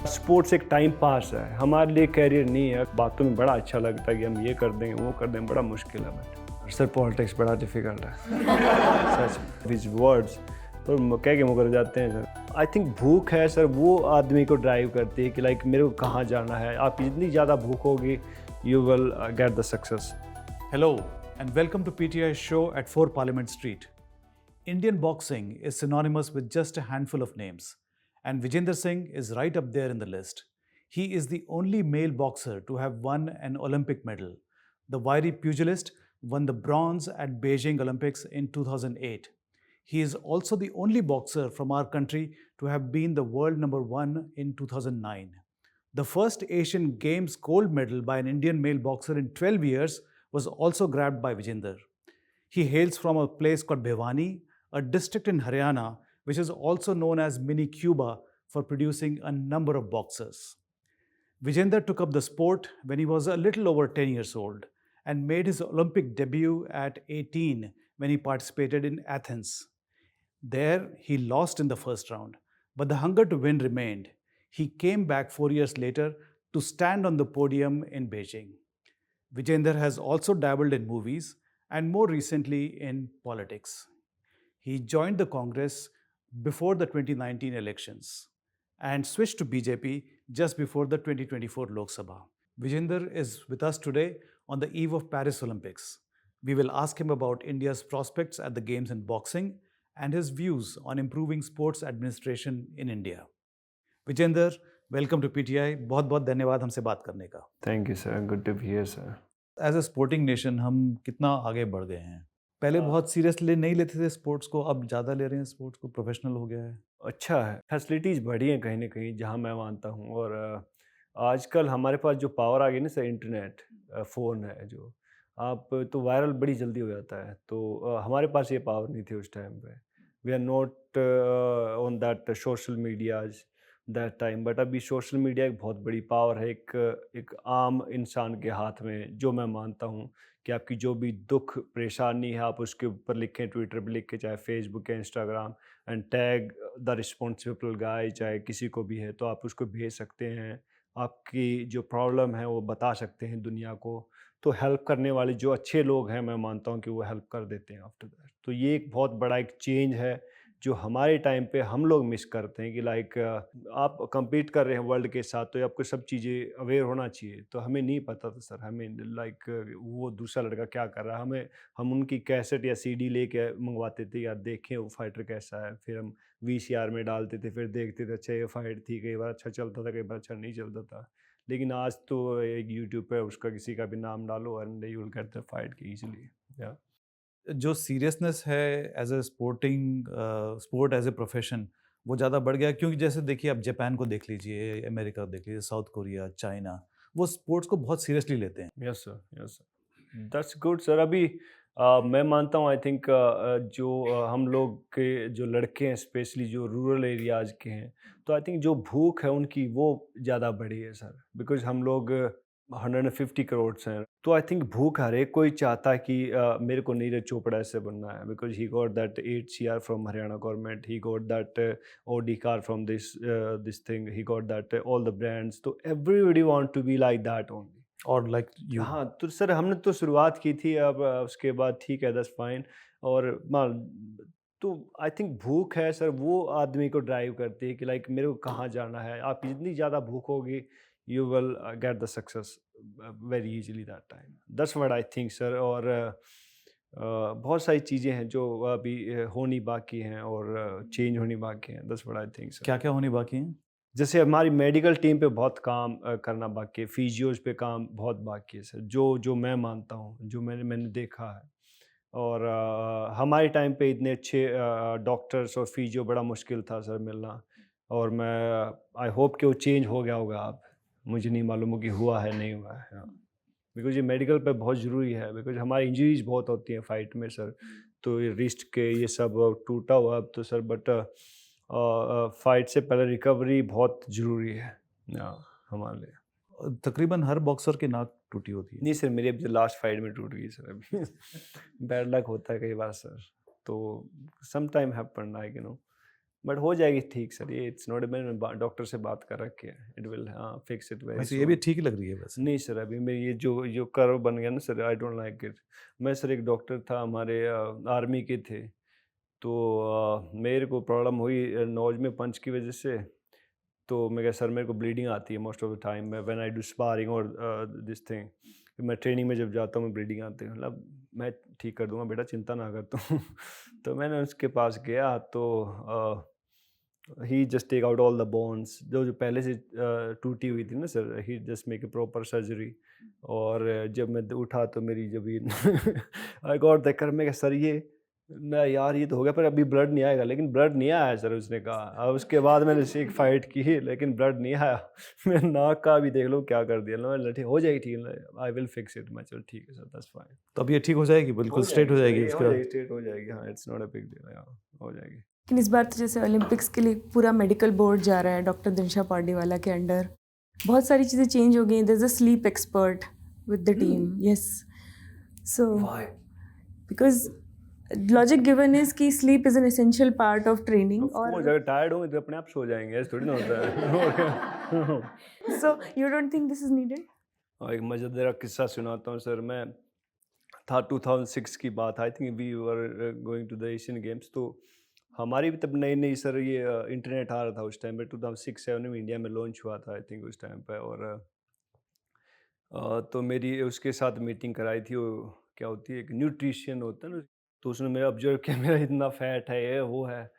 Sports एक time pass है, हमारे लिए कैरियर नहीं है। बातों में बड़ा अच्छा लगता है कि हम ये कर देंगे, वो कर देंगे, बड़ा मुश्किल है बट सर पॉलिटिक्स बड़ा डिफिकल्ट है। सच विच वर्ड्स तो कह के मुकर जाते हैं सर। आई थिंक भूख है सर, वो आदमी को ड्राइव करती है कि लाइक मेरे को कहाँ जाना है। आप जितनी ज़्यादा भूख होगी, you will get the success. Hello and welcome to PTI's show at 4 Parliament Street. Indian boxing is synonymous with just a handful of names, and Vijender Singh is right up there in the list. He is the only male boxer to have won an Olympic medal. The wiry pugilist won the bronze at Beijing Olympics in 2008. He is also the only boxer from our country to have been the world number 1 in 2009. The first Asian Games gold medal by an Indian male boxer in 12 years was also grabbed by Vijender. He hails from a place called Bhiwani, a district in Haryana, which is also known as Mini Cuba for producing a number of boxers. Vijender took up the sport when he was a little over 10 years old and made his Olympic debut at 18 when he participated in Athens. There, he lost in the first round, but the hunger to win remained. He came back 4 years later to stand on the podium in Beijing. Vijender has also dabbled in movies and more recently in politics. He joined the Congress before the 2019 elections and switched to BJP just before the 2024 Lok Sabha. Vijender is with us today on the eve of Paris Olympics. We will ask him about India's prospects at the Games in boxing and his views on improving sports administration in India. Vijender, welcome to PTI. बहुत बहुत धन्यवाद हमसे बात करने का। Thank you sir, good to be here sir. As a sporting nation हम कितना आगे बढ़ गए हैं। पहले बहुत सीरियसली नहीं लेते थे स्पोर्ट्स को, अब ज़्यादा ले रहे हैं स्पोर्ट्स को, प्रोफेशनल हो गया है। अच्छा है, फैसिलिटीज़ बढ़ी हैं कहीं न कहीं, जहाँ मैं मानता हूँ। और आजकल हमारे पास जो पावर आ गई ना सर, इंटरनेट, फ़ोन है जो, आप तो वायरल बड़ी जल्दी हो जाता है। तो हमारे पास ये पावर नहीं थी उस टाइम पे। We are not on that social medias that time, but अभी सोशल मीडिया एक बहुत बड़ी पावर है एक आम इंसान के हाथ में, जो मैं मानता हूँ कि आपकी जो भी दुःख परेशानी है, आप उसके ऊपर लिखें, ट्विटर पे लिखें, चाहे फ़ेसबुक या Instagram, and tag the responsible guy, चाहे किसी को भी है, तो आप उसको भेज सकते हैं। आपकी जो प्रॉब्लम है वो बता सकते हैं दुनिया को। तो हेल्प करने वाले जो अच्छे लोग हैं, मैं मानता हूँ कि वो हेल्प कर देते हैं आफ्टर दैट। तो ये एक बहुत बड़ा एक चेंज है जो हमारे टाइम पे हम लोग मिस करते हैं कि लाइक आप compete कर रहे हैं वर्ल्ड के साथ, तो आपको सब चीज़ें अवेयर होना चाहिए। तो हमें नहीं पता था सर, हमें लाइक वो दूसरा लड़का क्या कर रहा है, हम उनकी कैसेट या सीडी लेके मंगवाते थे, यार देखें वो फाइटर कैसा है। फिर हम वीसीआर में डालते थे, फिर देखते थे, अच्छा ये फाइट थी, कई बार अच्छा चलता था, कई बार अच्छा नहीं चलता था। लेकिन आज तो एक यूट्यूब पे उसका किसी का भी नाम डालो and you will get the fight easily. या जो सीरियसनेस है as a sport as a profession, वो ज़्यादा बढ़ गया, क्योंकि जैसे देखिए आप जापान को देख लीजिए, अमेरिका को देख लीजिए, साउथ कोरिया, चाइना, वो स्पोर्ट्स को बहुत सीरियसली लेते हैं। Yes sir, yes sir, that's good sir. अभी मैं मानता हूँ, आई थिंक जो हम लोग के जो लड़के हैं, स्पेशली जो रूरल एरियाज़ के हैं, तो आई थिंक जो भूख है उनकी वो ज़्यादा बढ़ी है सर। बिकॉज़ हम लोग 150 करोड़ हैं, तो आई थिंक भूख हर एक कोई चाहता है कि मेरे को नीरज चोपड़ा ऐसे बनना है। Because he got that 8 CR from Haryana government, he got that Audi car from this thing, he got that all the brands, तो everybody want to be like that only. और लाइक यू। हाँ, तो सर हमने तो शुरुआत की थी, अब उसके बाद ठीक है, दैट्स फाइन। और मान तो आई थिंक भूख है सर, वो आदमी को ड्राइव करती है कि लाइक मेरे को कहाँ जाना है। आप जितनी ज़्यादा भूख होगी, you will get the success very easily that time. That's what I think sir. और बहुत सारी चीज़ें हैं जो अभी होनी बाकी हैं और चेंज होनी बाकी हैं। That's what I think sir. क्या क्या होने बाकी हैं? जैसे हमारी मेडिकल टीम पे बहुत काम करना बाकी है, फिजियोज़ पे काम बहुत बाकी है सर, जो मैं मानता हूँ, जो मैंने देखा है। और हमारे टाइम पे इतने अच्छे डॉक्टर्स और फिजियो बड़ा मुश्किल था सर मिलना। और मैं आई होप कि वो चेंज हो गया होगा अब। मुझे नहीं मालूम हो कि हुआ है, नहीं हुआ है। हाँ, बिकॉज़ ये मेडिकल पे बहुत ज़रूरी है, बिकॉज़ हमारी इंजरीज़ बहुत होती हैं फाइट में सर। तो ये रिस्ट के ये सब टूटा हुआ अब तो सर, बट फाइट से पहले रिकवरी बहुत ज़रूरी है हमारे लिए। तकरीबन हर बॉक्सर की नाक टूटी होती है। नहीं सर, मेरी अभी लास्ट फाइट में टूट गई सर अभी। बैड लक होता है कई बार सर। तो some time happen like but हो जाएगी ठीक सर, ये इट्स नॉट, मैंने डॉक्टर से बात कर रखी है, it will fix it very वैसे ये भी सून। ठीक ही लग रही है वैसे। नहीं सर, अभी मेरी ये जो जो कर्व बन गया ना sir, I don't like it. मैं सर एक डॉक्टर था हमारे आर्मी के थे, तो मेरे को प्रॉब्लम हुई नोज में पंच की वजह से। तो मैं कहा सर मेरे को ब्लीडिंग आती है मोस्ट ऑफ द टाइम में व्हेन आई डू स्पारिंग और दिस थिंग, मैं ट्रेनिंग में जब जाता हूँ मैं ब्लीडिंग आती है, मतलब मैं ठीक कर दूंगा बेटा, चिंता ना कर तू। तो मैंने उसके पास गया तो he just take out all the bones जो जो पहले से टूटी हुई थी ना sir, he just make a proper surgery. और जब मैं उठा तो मेरी जब ये आई गॉट द कर, मैं कहा, सर ये ना यार ये तो हो गया पर अभी ब्लड नहीं आएगा, लेकिन ब्लड नहीं आया सर, उसने कहा। अब उसके बाद मैंने एक फाइट की लेकिन ब्लड नहीं आया। मैं नाक का भी देख लो क्या कर दिया ना, ठीक हो जाएगी, ठीक, आई विल फिक्स इट। मैं चल ठीक है सर, दैट्स फाइन। तो अब ये ठीक हो जाएगी, बिल्कुल स्ट्रेट हो सर, जाएगी ये उसके हो बाद? जाएगी, स्ट्रेट हो जाएगी, हाँ, it's not a big deal, हो जाएगी। लेकिन इस बार तो जैसे ओलंपिक्स के लिए पूरा मेडिकल बोर्ड जा रहा है डॉक्टर दिनशा पार्डीवाला के अंडर, बहुत सारी चीज़ें चेंज हो गई। There is a sleep expert with the team, yes. So because logic given is कि sleep is an essential part of training, of course, और अगर टायर्ड होंगे तो अपने आप सो जाएंगे, ऐसे थोड़ी ना होता है। So you don't think this is needed? और एक मज़ेदार किस्सा सुनाता हूँ सर। मैं था 2006 की बात, I think we were going to the Asian games. तो हमारी भी तब नई नई सर ये इंटरनेट आ रहा था उस टाइम पे, 2006-7 में इंडिया में लॉन्च हुआ था आई थिंक उस टाइम पे। और तो मेरी उसके साथ मीटिंग कराई थी, वो क्या होती है, एक न्यूट्रिशियन होता है ना, तो उसने मेरा ऑब्जर्व किया मेरा इतना फैट है, ये वो है।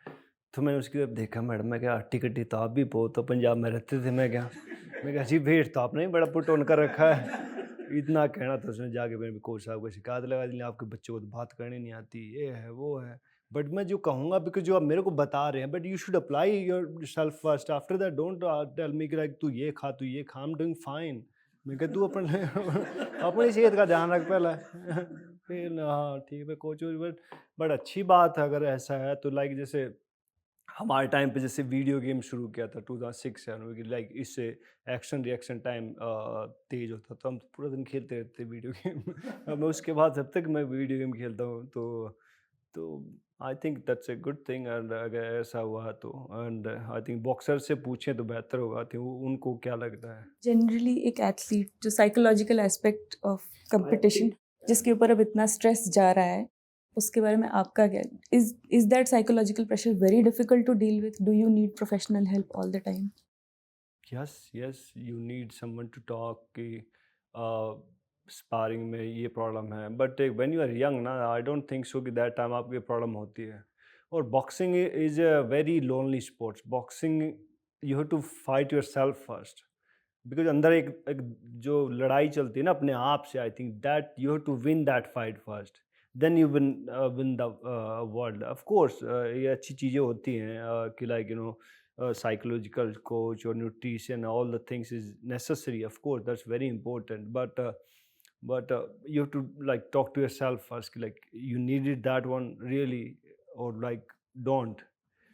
तो मैंने उसकी तरफ देखा, मैडम मैं क्या हट्टी कट्टी तो आप भी बहुत हो, पंजाब में रहते थे, मैं क्या जी वेट तो आपने ही बड़ा पुट ऑन कर रखा है। इतना कहना था उसने, जाके मेरे कोच साहब को शिकायत लगा दी, आपके बच्चों को तो बात करनी नहीं आती, ये है वो है। बट मैं जो कहूँगा, बिकॉज जो आप मेरे को बता रहे हैं, but you should apply yourself first, after that don't tell me कि लाइक तू ये खा, तू ये खा, आई एम डूइंग फाइन। मैं कहा तू अपने अपनी सेहत का ध्यान रख पहले। फिर हाँ ठीक है कोच, बट अच्छी बात है अगर ऐसा है तो। लाइक जैसे हमारे टाइम पे जैसे वीडियो गेम शुरू किया था 2006-7 में, लाइक इससे एक्शन रिएक्शन टाइम तेज होता, तो हम पूरा दिन खेलते रहते वीडियो गेम। मैं उसके बाद जब तक मैं वीडियो गेम खेलता हूँ तो I think that's a good thing. And अगर ऐसा हुआ तो, एंड आई थिंक बॉक्सर से पूछें तो बेहतर होगा, तो उनको क्या लगता है। जनरली एक एथलीट जो साइकोलॉजिकल एस्पेक्ट ऑफ कंपटीशन जिसके ऊपर अब इतना स्ट्रेस जा रहा है, उसके बारे में आपका क्या? Is that psychological pressure very difficult to deal with? Do you need professional help all the time? Yes yes, you need someone to talk कि स्पारिंग में ये प्रॉब्लम है, but when you are young ना, I don't think so कि that time आपको ये problem होती है। और boxing is a very lonely sports. Boxing you have to fight yourself first, because अंदर एक जो लड़ाई चलती है ना अपने आप से, I think that you have to win that fight first, then you win the world. Of course ये अच्छी चीज़ें होती हैं कि like psychological coach or nutrition, all the things is necessary, of course that's very important, but you have to like talk to yourself first, like you needed that one really, or like don't।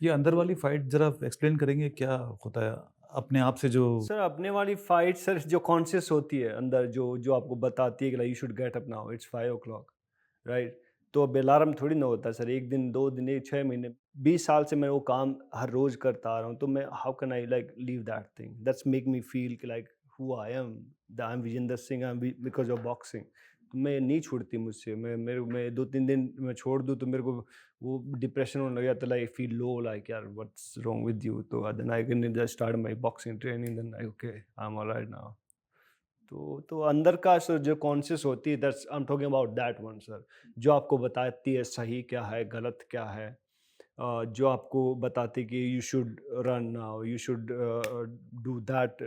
ये अंदर वाली fight जरा explain करेंगे क्या होता है अपने आप से जो? सर अपने वाली फाइट सर जो कॉन्शियस होती है अंदर, जो जो आपको बताती है कि like you should get up now, it's 5 o'clock, right. तो अब अलार्म थोड़ी ना होता है सर, एक दिन दो दिन, एक 6 महीने 20 साल से मैं वो काम हर रोज करता आ रहा हूँ, तो मैं how can I like leave that thing, that's make me feel कि like who I am Vijender Singh, I am because of boxing. तो मैं नहीं छूटती मुझसे, मैं 2-3 दिन मैं छोड़ दूँ तो मेरे को वो डिप्रेशन होने लग जाता, लाइक फील लो, लाइक यार व्हाट्स रॉन्ग विद यू। तो then I can just start my boxing training, then I okay I am alright now. तो अंदर का सर जो कॉन्शियस होती है, that's I am talking about that one sir, जो आपको बताती है सही क्या है गलत क्या है। जो आपको बताती है कि you should run now, you should do that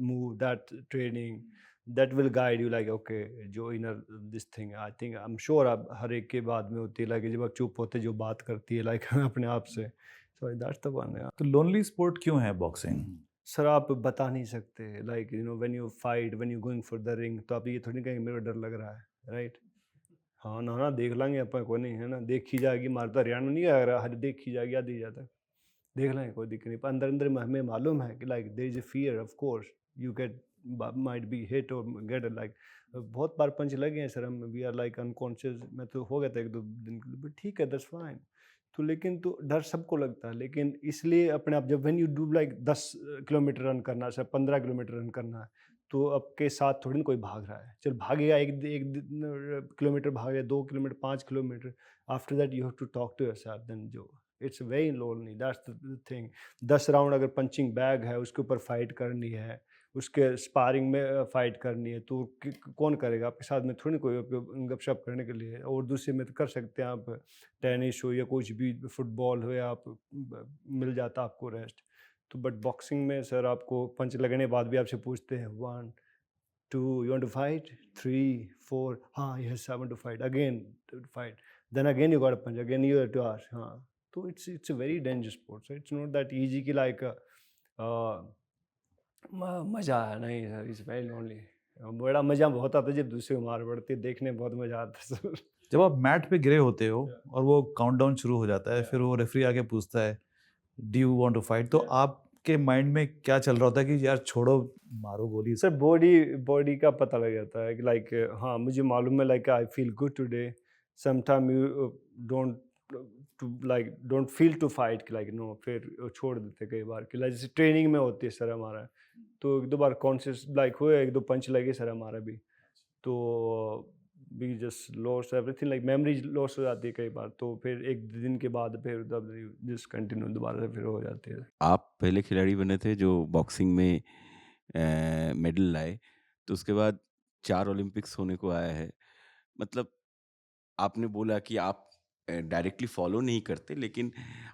move, that training, that will guide you like okay, जो inner this thing I think I am sure आप हर एक के बाद में होती है, लाइक जब आप चुप होते जो बात करती है लाइक अपने आप से, सो दैट्स द वन। तो लोनली स्पोर्ट क्यों है बॉक्सिंग? सर आप बता नहीं सकते, like when you fight, when you going for the ring, तो आप ये थोड़ी कहेंगे मेरे को डर लग रहा है, राइट। हाँ ना ना देख लेंगे अपन, को नहीं है ना, देखी जाएगी, मारता हरियाणा नहीं आ रहा, हर देखी जाएगी आधी जाता, देख लेंगे कोई दिक्कत नहीं, पर अंदर अंदर में हमें मालूम है कि like there is a fear, of course you get might be hit और गेट लाइक बहुत बार पंच लगे हैं सर, हम वी आर लाइक अनकॉन्शियस, मैं तो हो गया था 1-2 दिन के लिए, बट ठीक है, दैट्स फाइन। तो लेकिन तो डर सबको लगता है, लेकिन इसलिए अपने आप, जब when you do like 10 kilometre run करना है, सर 15 किलोमीटर रन करना है, तो आपके साथ थोड़ी ना कोई भाग रहा है। चल भागेगा, 1 किलोमीटर भागे, 2 kilometre, 5 kilometre, after that you have to talk to yourself, then जो it's very lonely, that's the thing. 10 round अगर पंचिंग बैग है, उसके ऊपर फाइट करनी है, उसके स्पारिंग में फाइट करनी है, तो कौन करेगा आपके साथ में? थोड़ी ना कोई गपशप करने के लिए। और दूसरे में तो कर सकते हैं आप, टेनिस हो या कुछ भी, फुटबॉल हो, या आप मिल जाता आपको रेस्ट। तो बट बॉक्सिंग में सर आपको पंच लगने के बाद भी आपसे पूछते हैं 1 2 यू वांट टू फाइट, 3 4, हाँ yes I want to fight, again to fight, then again you got a punch, again you have to ask. हाँ, तो it's a very dangerous sport, so it's not that easy कि like मज़ा आया नहीं sir, it's very lonely. बड़ा मज़ा बहुत आता है जब दूसरे को मार पड़ती है, देखने में बहुत मज़ा आता है सर। जब आप मैट पे गिरे होते हो और वो काउंटडाउन शुरू हो जाता है, फिर वो रेफरी आके पूछता है do you want to fight, तो आपके माइंड में क्या चल रहा होता है कि यार छोड़ो, मारो गोली? सर बॉडी बॉडी का पता लग जाता है कि लाइक हाँ मुझे मालूम है, like I feel good today, sometime you don't to like don't feel to fight कि लाइक नो, फिर छोड़ देते कई बार कि लाइक जैसे ट्रेनिंग में होती है सर हमारा, तो 1-2 बार कॉन्शियस लाइक हुए, 1-2 पंच लगे सर हमारा भी, तो we just loss everything, like memory loss हो जाती है कई बार, तो फिर 1 दिन के बाद फिर जस्ट कंटिन्यू दोबारा से फिर हो जाती है। आप पहले खिलाड़ी बने थे जो बॉक्सिंग में मेडल लाए, तो उसके बाद 4 ओलंपिक्स होने को आया है। मतलब आपने बोला कि आप डायरेक्टली फॉलो नहीं करते, लेकिन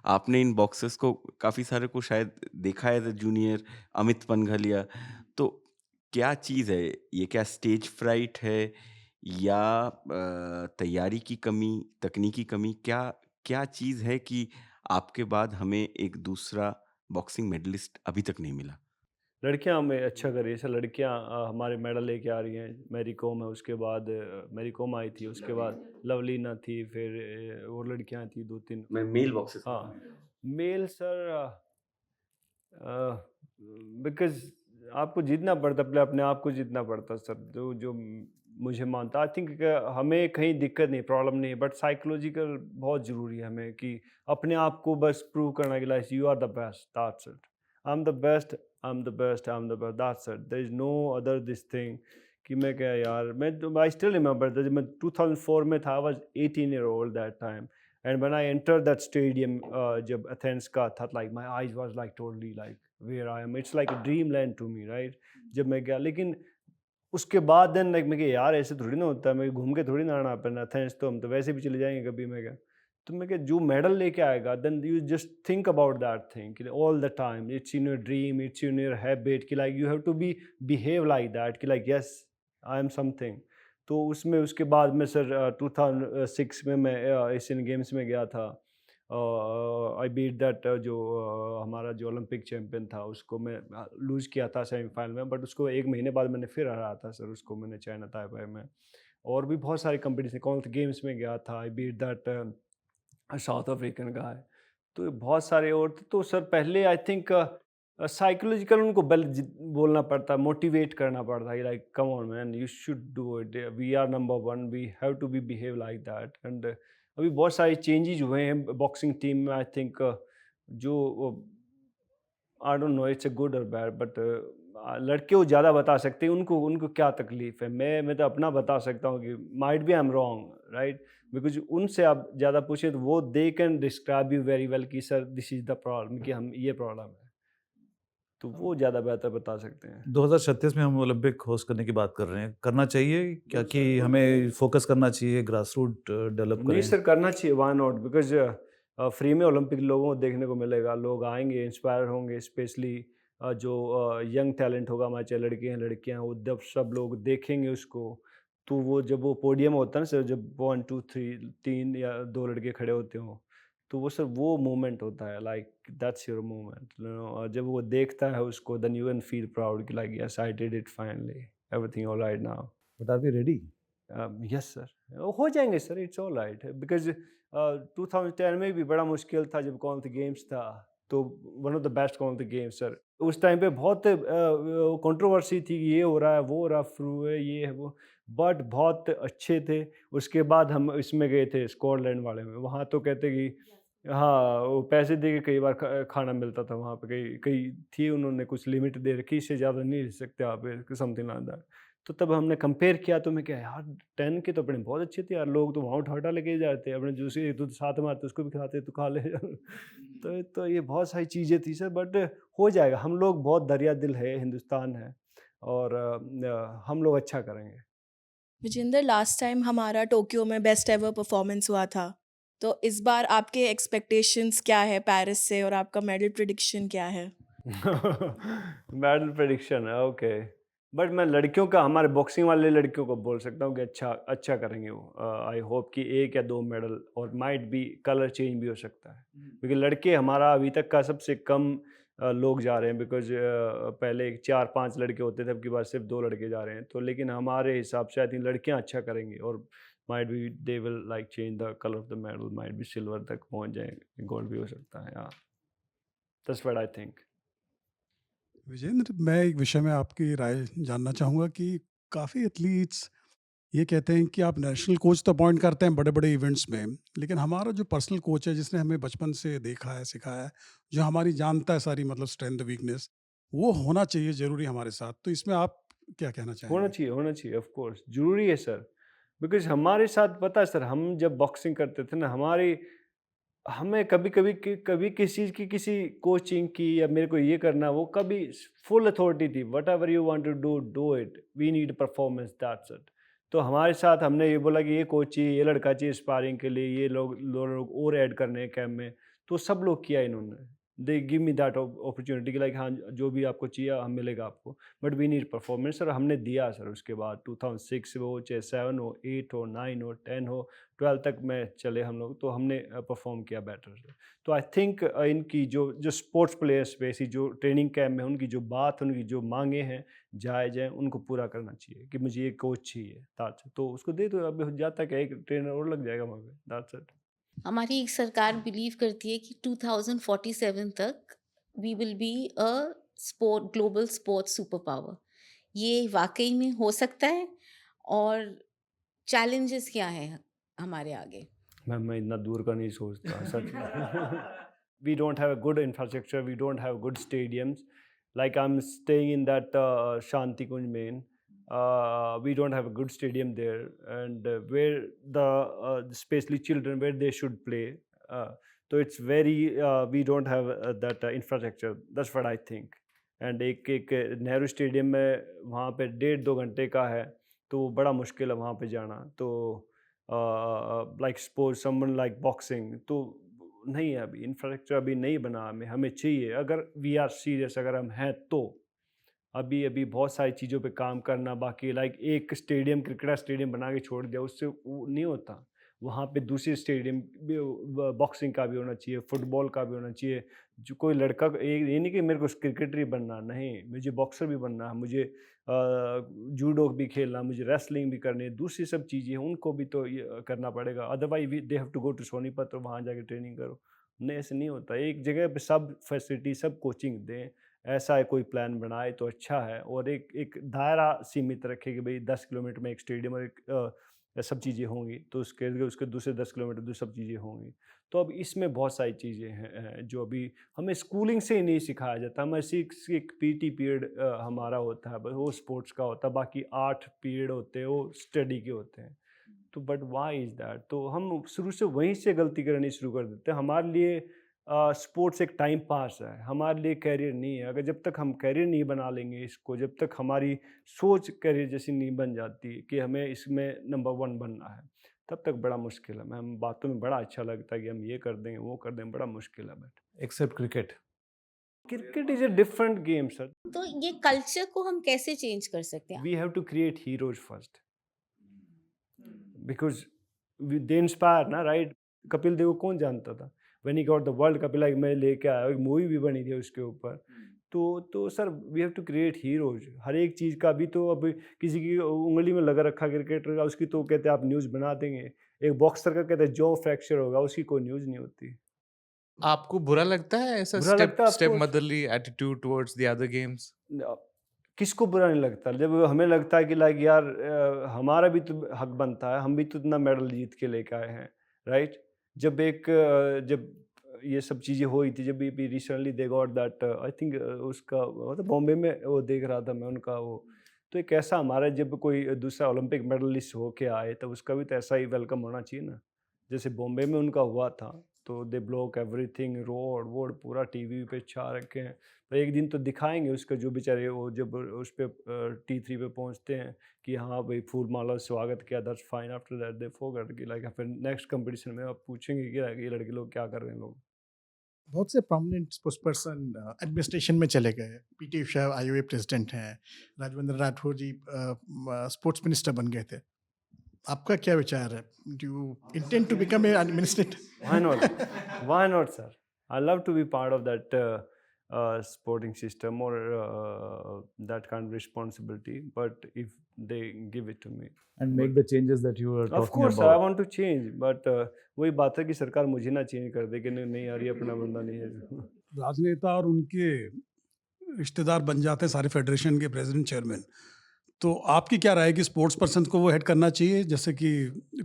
आपने इन बॉक्सर्स को काफ़ी सारे को शायद देखा है, एज़ अ जूनियर अमित पंघलिया। तो क्या चीज़ है ये? क्या स्टेज फ्राइट है या तैयारी की कमी, तकनीकी कमी? क्या क्या चीज़ है कि आपके बाद हमें एक दूसरा बॉक्सिंग मेडलिस्ट अभी तक नहीं मिला? लड़कियां हमें अच्छा कर रही है सर, लड़कियां हमारे मेडल लेके आ रही हैं। मैरी कॉम है, उसके बाद मैरी कॉम आई थी, उसके बाद लवलीना थी, फिर और लड़कियां थी 2-3। मैं मेल बॉक्सेस हाँ, मेल सर बिकॉज आपको जीतना पड़ता, पहले अपने आप को जीतना पड़ता सर, जो जो मुझे मानता, आई थिंक हमें कहीं दिक्कत नहीं, प्रॉब्लम नहीं है, बट साइकोलॉजिकल बहुत ज़रूरी है हमें कि अपने आप को बस प्रूव करना कि like you are the best, that's it, I am the best, I am the best, I am the best, that's it, there is no other this thing कि मैं क्या यार, मैं आई स्टिल रिमेंबर जब मैं 2004 में था, I was 18 year old that time, and when I entered that stadium, जब एथेंस का था, like my eyes was like totally like where I am, it's like a dreamland to me, right? जब मैं गया, लेकिन उसके बाद देन लाइक मैं कि यार ऐसे थोड़ी ना होता है, मैं घूम के थोड़ी ना आना अपना एथेंस, तो हम तो वैसे भी चले जाएंगे कभी, मैं क्या, तो मैं क्या जो मेडल लेके आएगा, then you just think about that thing all the time, it's in your dream, it's in your habit कि like you have to be behave like that कि like yes I am something. तो उसमें उसके बाद में sir 2006 में मैं Asian games में गया था, आई बीट दैट जो हमारा जो ओलंपिक चैम्पियन था, उसको मैं लूज़ किया था सेमीफाइनल में, बट उसको 1 महीने बाद मैंने फिर हराया था सर, उसको मैंने चाइना ताइपाई में। और भी बहुत सारे कंपटीशन, कॉमनवेल्थ गेम्स में गया था, I beat that south African गाय। तो बहुत सारे और तो सर पहले आई थिंक साइकोलॉजिकल उनको बोलना पड़ता, मोटिवेट करना पड़ता है, like come on man you should do it, we are number 1, we have to be behave like that. And अभी बहुत सारे चेंजेस हुए हैं बॉक्सिंग टीम में, आई थिंक जो I don't know it's a good और बैड, बट लड़के वो ज़्यादा बता सकते हैं, उनको उनको क्या तकलीफ़ है, मैं तो अपना बता सकता हूँ कि might be I am wrong, right, because उनसे आप ज़्यादा पूछे तो वो they can describe you very well कि sir this is the problem, कि हम ये प्रॉब्लम है, तो वो ज़्यादा बेहतर बता सकते हैं। 2036 में हम ओलंपिक होस्ट करने की बात कर रहे हैं, करना चाहिए क्या कि हमें फोकस करना चाहिए, ग्रास रूट डेवलप नहीं करें? सर, करना चाहिए, व्हाई नॉट, बिकॉज फ्री में ओलंपिक लोगों को देखने को मिलेगा, लोग आएंगे, इंस्पायर होंगे, स्पेशली जो यंग टैलेंट होगा हमारे, चाहे लड़के हैं लड़कियां हैं, वो जब सब लोग देखेंगे उसको, तो वो जब वो पोडियम होता है ना सर, जब 1 2 3 3 या 2 लड़के खड़े होते हो, तो वो सर वो मोमेंट होता है, लाइक दैट्स योर मोमेंट, और जब वो देखता है उसको, then you can feel proud कि like yes I did it finally, everything all right now. But are we ready? Yes sir, हो जाएंगे sir, it's all right, because 2010 में भी बड़ा मुश्किल था जब कॉमनवेल्थ गेम्स था, तो one of the best Commonwealth games sir, उस टाइम पे बहुत कंट्रोवर्सी थी कि ये हो रहा है, वो हो रहा, फ्लू है, ये है वो, बट बहुत अच्छे थे। उसके बाद हम इसमें गए थे स्कॉटलैंड वाले में, वहाँ तो कहते कि हाँ, वो पैसे दे के कई बार खाना मिलता था वहाँ पे, कई कई थी उन्होंने कुछ लिमिट दे रखी, इससे ज़्यादा नहीं ले सकते आप, समथिंग लाइक दैट। तो तब हमने कंपेयर किया तो मैं क्या यार 10 के तो अपने बहुत अच्छे थे यार, लोग तो वहाँ उठा-उठा लेके जाते अपने जूसे एक दूध साथ में आते उसको भी खिलाते तो खा ले। तो ये बहुत सारी चीज़ें थी सर, बट हो जाएगा। हम लोग बहुत दरिया दिल है, हिंदुस्तान है और हम लोग अच्छा करेंगे। विजेंद्र, लास्ट टाइम हमारा टोक्यो में बेस्ट एवर परफॉर्मेंस हुआ था, तो इस बार आपके एक्सपेक्टेशंस क्या है पेरिस से और आपका मेडल प्रिडिक्शन क्या है? मेडल प्रेडिक्शन है ओके, बट मैं लड़कियों का, हमारे बॉक्सिंग वाले लड़कियों को बोल सकता हूँ कि अच्छा अच्छा करेंगे वो। आई होप कि 1 या 2 मेडल, और माइट भी कलर चेंज भी हो सकता है, क्योंकि लड़के हमारा अभी तक का सबसे कम लोग जा रहे हैं, बिकॉज पहले 4-5 लड़के होते थे, अब की बार सिर्फ 2 लड़के जा रहे हैं। तो लेकिन हमारे हिसाब से आई थिंक लड़कियाँ अच्छा करेंगी, और might be they will like change the colour of the medal, might be silver तक पहुँच जाएंगे, गोल्ड भी हो सकता है। हाँ, that's what I think. Vijender, मैं एक विषय में आपकी राय जानना चाहूँगा कि काफ़ी एथलीट्स ये कहते हैं कि आप नेशनल कोच तो अपॉइंट करते हैं बड़े-बड़े इवेंट्स में, लेकिन हमारा जो पर्सनल कोच है जिसने हमें बचपन से देखा है, सिखाया है, जो हमारी जानता है सारी मतलब स्ट्रेंथ, वीकनेस, वो होना चाहिए ज़रूरी हमारे साथ। तो इसमें आप क्या कहना चाहेंगे? होना चाहिए ऑफ कोर्स, ज़रूरी है सर। बिकॉज़ हमारे साथ पता है सर, हम जब बॉक्सिंग करते थे ना, हमारी हमें कभी-कभी कभी किसी चीज़ की, किसी कोचिंग की, या मेरे को ये करना, वो कभी फुल अथॉरिटी थी, whatever you want to do, do it, we need performance, that's it. तो हमारे साथ हमने ये बोला कि ये कोच चाहिए, ये लड़का चाहिए स्पारिंग के लिए, ये लोग और ऐड करने हैं कैंप में, तो सब लोग किया इन्होंने। They give me that opportunity कि लाइक हाँ, जो भी आपको चाहिए हम मिलेगा आपको, बट वी नीड परफॉर्मेंस, और हमने दिया सर। उसके बाद 2006 हो, चाहे 7 हो, 8 हो, 9 हो, 10 हो, 12 तक में चले हम लोग, तो हमने परफॉर्म किया बेटर से। तो आई थिंक इनकी जो जो स्पोर्ट्स प्लेयर्स पे ऐसी जो ट्रेनिंग कैंप में उनकी जो बात, उनकी जो मांगे हैं जायज़ हैं, उनको पूरा करना चाहिए कि मुझे ये कोच चाहिए, दैट्स, तो उसको दे दो। अब जाता क्या, एक ट्रेनर और लग जाएगा वहाँ पे, दैट्स इट। हमारी सरकार बिलीव करती है कि 2047 तक we will be a sport global sports super power. ये वाकई में हो सकता है? और चैलेंजेस क्या हैं हमारे आगे? मैम, मैं इतना दूर का नहीं सोचता सच में। We don't have a good infrastructure, we don't have good stadiums. Like I'm staying in that Shanti Kunj main. We don't have a good stadium there, and where the especially children, where they should play. Uh, so it's very we don't have that infrastructure. That's what I think. And एक एक Nehru stadium में वहाँ पे 1.5-2 घंटे का है, तो वो बड़ा मुश्किल है वहाँ पे जाना। तो like suppose someone like boxing, तो नहीं है अभी इंफ्रास्ट्रक्चर, अभी नहीं बना, हमें चाहिए, अगर वी आर सीरियस, अगर हम हैं तो। अभी अभी बहुत सारी चीज़ों पे काम करना बाकी है। लाइक एक स्टेडियम, क्रिकेट स्टेडियम बना के छोड़ दिया, उससे वो नहीं होता। वहाँ पे दूसरे स्टेडियम भी, बॉक्सिंग का भी होना चाहिए, फुटबॉल का भी होना चाहिए। जो कोई लड़का, ये नहीं कि मेरे को क्रिकेटर ही बनना, नहीं, मुझे बॉक्सर भी बनना है, मुझे जूडो भी खेलना, मुझे रेसलिंग भी करनी है, दूसरी सब चीज़ें हैं, उनको भी तो ये करना पड़ेगा। Otherwise they have to go to Sonipat और वहाँ जाके ट्रेनिंग करो। नहीं, ऐसे नहीं होता। एक जगह पे सब फैसिलिटी, सब कोचिंग दें, ऐसा है कोई प्लान बनाए तो अच्छा है। और एक एक दायरा सीमित रखे कि भाई 10 किलोमीटर में एक स्टेडियम और एक सब चीज़ें होंगी, तो उसके उसके दूसरे 10 किलोमीटर दूसरी सब चीज़ें होंगी। तो अब इसमें बहुत सारी चीज़ें हैं जो अभी हमें स्कूलिंग से ही नहीं सिखाया जाता। हमें एक पीटी पीरियड हमारा होता है, बस वो स्पोर्ट्स का होता है, बाकी 8 पीरियड होते हैं वो स्टडी के होते हैं। तो बट व्हाई इज़ दैट? तो हम शुरू से वहीं से गलती करनी शुरू कर देते हैं। हमारे लिए स्पोर्ट्स एक टाइम पास है, हमारे लिए कैरियर नहीं है। अगर जब तक हम कैरियर नहीं बना लेंगे इसको, जब तक हमारी सोच कैरियर जैसी नहीं बन जाती कि हमें इसमें नंबर 1 बनना है, तब तक बड़ा मुश्किल है। मैम, बातों में बड़ा अच्छा लगता है कि हम ये कर देंगे, वो कर देंगे, बड़ा मुश्किल है but Except cricket. Cricket is a different game sir. तो ये कल्चर को हम कैसे चेंज कर सकते हैं? We have to create heroes first, because they inspire ना, राइट? कपिल देव को कौन जानता था? When he got the world cup, like मैं लेके आया, एक मूवी भी बनी थी उसके ऊपर। तो sir we have to create heroes. हर एक चीज़ का भी तो अब किसी की उंगली में लगा रखा क्रिकेटर का, उसकी तो कहते हैं आप न्यूज़ बना देंगे। एक बॉक्सर का कहते हैं जॉ फ्रैक्चर होगा, उसकी कोई न्यूज़ नहीं होती। आपको बुरा लगता है ऐसा बुरा स्टेप लगता है step of course. Motherly attitude towards the other games? किसको बुरा नहीं लगता? जब हमें लगता है कि लाइक यार हमारा भी तो हक बनता है, हम भी तो इतना मेडल जीत के लेके आए हैं, राइट? जब ये सब चीज़ें हुई थी, जब भी recently they got that I think उसका मतलब बॉम्बे में वो देख रहा था मैं उनका वो, तो एक ऐसा हमारा जब कोई दूसरा ओलंपिक मेडलिस्ट होके आए, तब उसका भी तो ऐसा ही वेलकम होना चाहिए ना। जैसे बॉम्बे में उनका हुआ था, तो दे ब्लॉक एवरीथिंग, रोड वोड पूरा टीवी पे छा रखे हैं। तो एक दिन तो दिखाएँगे उसका, जो बेचारे वो जब उस पे T3 पे पहुँचते हैं कि हाँ भाई फूल माला से स्वागत किया, that's fine. After that they forgot कि लाइक फिर नेक्स्ट कंपटीशन में आप पूछेंगे कि like, ये लड़के लोग क्या कर रहे हैं लोग। बहुत से प्रोमिनेंट स्पोर्ट्स पर्सन एडमिनिस्ट्रेशन में चले गए। पीटी उषा आईओए प्रेसिडेंट हैं, राजवेंद्र राठौर जी स्पोर्ट्स मिनिस्टर बन गए थे। आपका क्या विचार है? Do you intend to become a administrator? Why not? Why not, sir? I love to be part of that sporting system or that kind of responsibility. But if they give it to me, And make but the changes that you were of talking course, sir, I about. want to change. But वही बात है कि सरकार मुझे ना change कर दे कि नहीं नहीं यार ये अपना बंदा नहीं है। राजनेता और उनके रिश्तेदार बन जाते हैं सारे फेडरेशन के प्रेसिडेंट चेयरमैन। तो आपकी क्या राय है कि स्पोर्ट्स पर्सन को वो हेड करना चाहिए, जैसे कि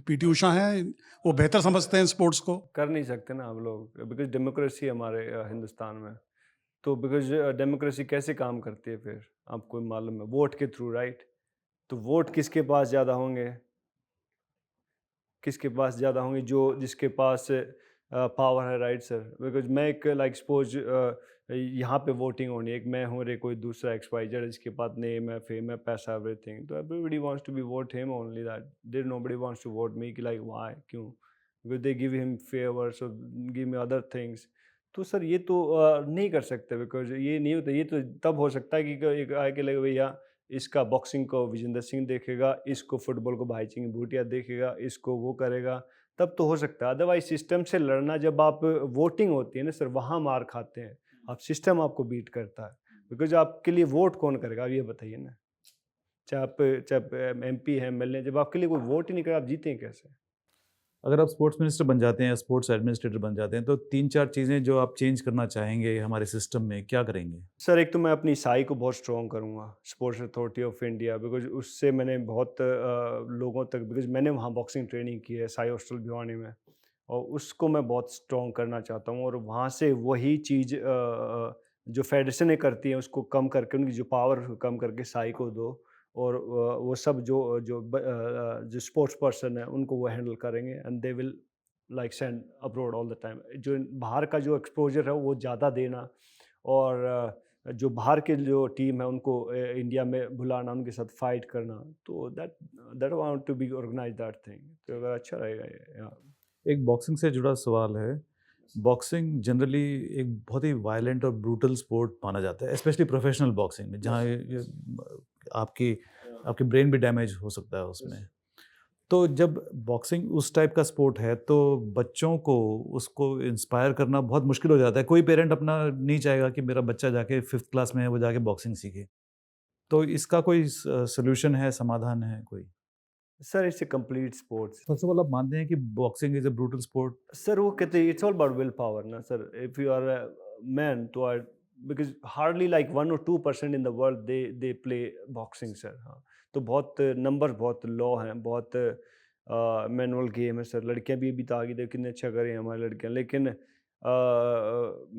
पीटी उषा हैं, वो बेहतर समझते हैं स्पोर्ट्स को? कर नहीं सकते ना हम लोग, बिकॉज डेमोक्रेसी हमारे हिंदुस्तान में। तो बिकॉज डेमोक्रेसी कैसे काम करती है फिर आपको मालूम है, वोट के थ्रू, राइट? तो वोट किसके पास ज़्यादा होंगे? किसके पास ज़्यादा होंगे? जो जिसके पास पावर है, राइट सर? बिकॉज मैं एक लाइक सपोज यहाँ पे वोटिंग होनी है, एक मैं हूँ रे कोई दूसरा XYZ जिसके पास नेम है, फेम है, पैसा, एवरीथिंग, तो everybody wants to be vote him only, that there nobody wants to vote me कि लाइक व्हाई, क्यों? Because they give him favours और गिव मी अदर थिंग्स। तो सर ये तो नहीं कर सकते, बिकॉज ये नहीं होता। ये तो तब हो सकता है कि एक आके लगे भैया इसका बॉक्सिंग को विजेंद्र सिंह देखेगा, इसको फुटबॉल को भाई सिंह भूटिया देखेगा, इसको वो करेगा, तब तो हो सकता है। अदरवाइज सिस्टम से लड़ना, जब आप वोटिंग होती है ना सर, वहाँ मार खाते हैं आप, सिस्टम आपको बीट करता है। बिकॉज आपके लिए वोट कौन करेगा, आप ये बताइए ना? चाहे आप MP हैं, MLA, जब आपके लिए कोई वोट ही नहीं करेगा, आप जीते कैसे? अगर आप स्पोर्ट्स मिनिस्टर बन जाते हैं या स्पोर्ट्स एडमिनिस्ट्रेटर बन जाते हैं तो 3-4 चीज़ें जो आप चेंज करना चाहेंगे हमारे सिस्टम में, क्या करेंगे? सर एक तो मैं अपनी साई को बहुत स्ट्रॉन्ग करूँगा, sports authority of India, because उससे मैंने बहुत लोगों तक, बिकॉज मैंने वहाँ बॉक्सिंग ट्रेनिंग की है साई हॉस्टल भिवानी में, और उसको मैं बहुत स्ट्रॉन्ग करना चाहता हूँ। और वहाँ से वही चीज़ जो फेडरेशनें करती हैं उसको कम करके, उनकी जो पावर कम करके साई को दो, और वो सब जो स्पोर्ट्स पर्सन है उनको वो हैंडल करेंगे, and they will like send abroad all the time. जो बाहर का जो एक्सपोजर है वो ज़्यादा देना, और जो बाहर के जो टीम है उनको इंडिया में बुलाना, उनके साथ फाइट करना, तो that want to be organise that thing, तो अगर अच्छा रहेगा ये। या एक बॉक्सिंग से जुड़ा सवाल है। बॉक्सिंग जनरली एक बहुत ही वायलेंट और ब्रूटल स्पोर्ट माना जाता है, स्पेशली प्रोफेशनल बॉक्सिंग में, जहाँ ये आपकी आपकी ब्रेन भी डैमेज हो सकता है उसमें। तो जब बॉक्सिंग उस टाइप का स्पोर्ट है तो बच्चों को उसको इंस्पायर करना बहुत मुश्किल हो जाता है। कोई पेरेंट अपना नहीं चाहेगा कि मेरा बच्चा जाके 5th क्लास में है वो जाके बॉक्सिंग सीखे। तो इसका कोई सॉल्यूशन है, समाधान है कोई? Sir it's a complete sports. First of all आप मानते हैं कि boxing is a brutal sport? Sir वो कहते हैं it's all about will power ना sir, if you are man तो are, because hardly like 1 or 2% in the world they play boxing sir. हाँ, तो बहुत नंबर बहुत लो हैं, बहुत मैनुअल गेम है सर। लड़कियां भी अभी तो आगे देखो कितने अच्छा करें हमारी लड़कियां, लेकिन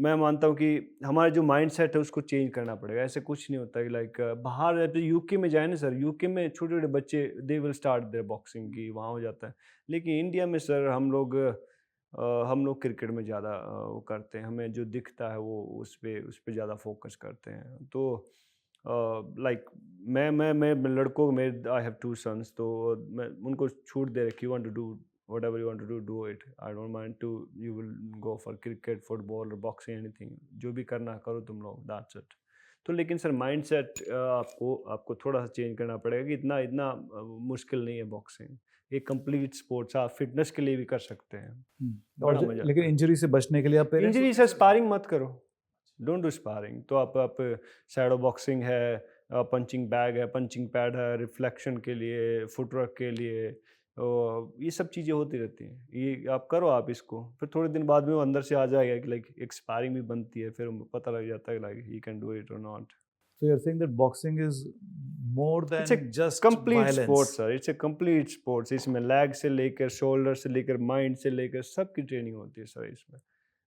मैं मानता हूँ कि हमारा जो माइंड सेट है उसको चेंज करना पड़ेगा। ऐसे कुछ नहीं होता कि लाइक बाहर तो UK में जाए ना सर, UK में छोटे छोटे बच्चे they will start their boxing की, वहाँ हो जाता है। लेकिन इंडिया में सर हम लोग क्रिकेट में ज़्यादा वो करते हैं, हमें जो दिखता है वो उस पे ज़्यादा फोकस करते हैं। तो लाइक मैं लड़कों मेरे आई हैव 2 सन्स, तो मैं उनको छूट दे रखी, you want to do whatever you want to do it, I don't mind to, you will go for cricket, football or boxing, anything, जो भी करना है करो तुम लोग, that's it। तो लेकिन सर माइंड सेट आपको थोड़ा सा चेंज करना पड़ेगा कि इतना इतना मुश्किल नहीं है बॉक्सिंग, ये कंप्लीट स्पोर्ट्स, आप फिटनेस के लिए भी कर सकते हैं, बड़ा मजा लेकिन आता है। इंजरी से बचने के लिए आप पेरेंट्स इंजरी से स्पारिंग मत करो, डोंट डू स्पारिंग। तो आप शैडो बॉक्सिंग है, पंचिंग बैग है, पंचिंग पैड है, रिफ्लेक्शन के लिए, फुटवर्क के लिए, ये सब चीज़ें होती रहती हैं। ये आप करो, आप इसको फिर थोड़े दिन बाद में वो अंदर से आ जाएगा कि लाइक एक स्पारिंग भी बनती है, फिर पता लग जाता है like he can do it और not. So you're saying that boxing is more it's a than just complete sport violence. Sir, it's a complete sports. इसमें लेग से लेकर शोल्डर से लेकर माइंड से लेकर सबकी ट्रेनिंग होती है सर इसमें।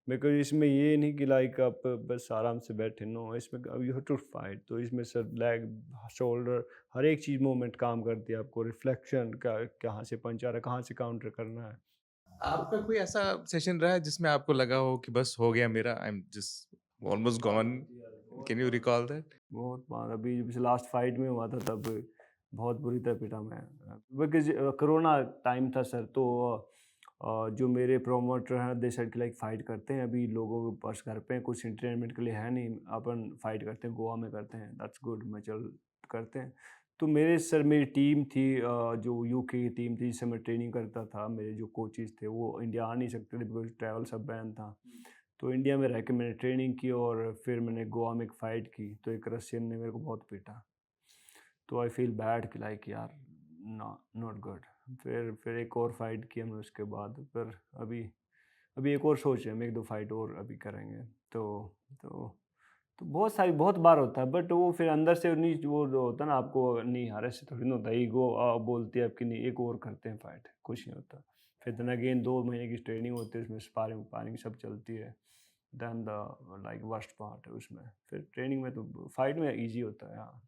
बिकॉज इसमें ये नहीं कि लाइक आप बस आराम से बैठे, नो, इसमें अब यू हैव टू फाइट। तो इसमें सर लेग, शोल्डर, हर एक चीज़ मूवमेंट काम करती है। आपको रिफ्लेक्शन का, कहाँ से पंच आ रहा है, कहाँ से काउंटर करना है। आपका कोई ऐसा सेशन रहा है जिसमें आपको लगा हो कि बस हो गया मेरा, I am just almost gone? Can you recall that? बहुत बार, अभी जब लास्ट फाइट में हुआ था तब बहुत बुरी तरह पिटा मैं। बिकॉज कोरोना टाइम था सर, तो जो मेरे प्रोमोटर हैं दे सेड कि लाइक फाइट करते हैं, अभी लोगों के पास घर पे कुछ एंटरटेनमेंट के लिए है नहीं, अपन फाइट करते हैं, गोवा में करते हैं, दैट्स गुड। मैं चल करते हैं। तो मेरे सर, मेरी टीम थी, जो यूके की टीम थी जिससे मैं ट्रेनिंग करता था, मेरे जो कोचेस थे वो इंडिया आ नहीं सकते थे बिकॉज ट्रैवल सब बैन था। तो इंडिया में रह के मैंने ट्रेनिंग की और फिर मैंने गोवा में एक फ़ाइट की, तो एक रशियन ने मेरे को बहुत पीटा। तो आई फील बैड कि लाइक यार नॉट गुड। फिर एक और फाइट की हमने उसके बाद। फिर अभी एक और सोच है हम, एक दो फाइट और अभी करेंगे। तो बहुत सारी, बहुत बार होता है, बट वो फिर अंदर से नहीं, वो जो होता है ना, आपको नहीं हारे से थोड़ी ना होता, ईगो बोलती है आपकी नहीं, एक और करते हैं फाइट, कुछ नहीं होता। फिर दिन अगेन 2 महीने की ट्रेनिंग होती है, उसमें स्पारिंग पारिंग सब चलती है। Than the like worst part है उसमें। फिर ट्रेनिंग में तो फाइट में ईजी होता है। हाँ,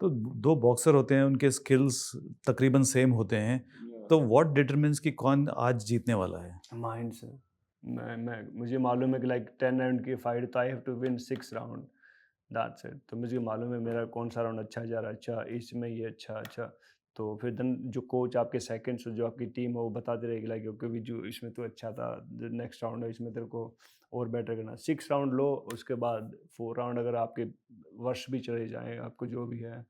तो दो बॉक्सर होते हैं, उनके स्किल्स तकरीबन सेम होते हैं, तो व्हाट डिटरमिन्स कि कौन आज जीतने वाला है? माइंड से मैं मुझे मालूम है कि लाइक 10 राउंड की फाइट, तो I have to win 6 round, that's it. तो मुझे मालूम है मेरा कौन सा राउंड अच्छा जा रहा है, अच्छा इसमें ये अच्छा। तो फिर देन जो कोच आपके सेकंड्स, जो आपकी टीम है वो बताते रहेगी लाइक क्योंकि जो इसमें तो अच्छा था, जो नेक्स्ट राउंड है इसमें तेरे को और बेटर करना। 6 राउंड लो, उसके बाद 4 राउंड अगर आपके वर्ष भी चले जाएँ, आपको जो भी है,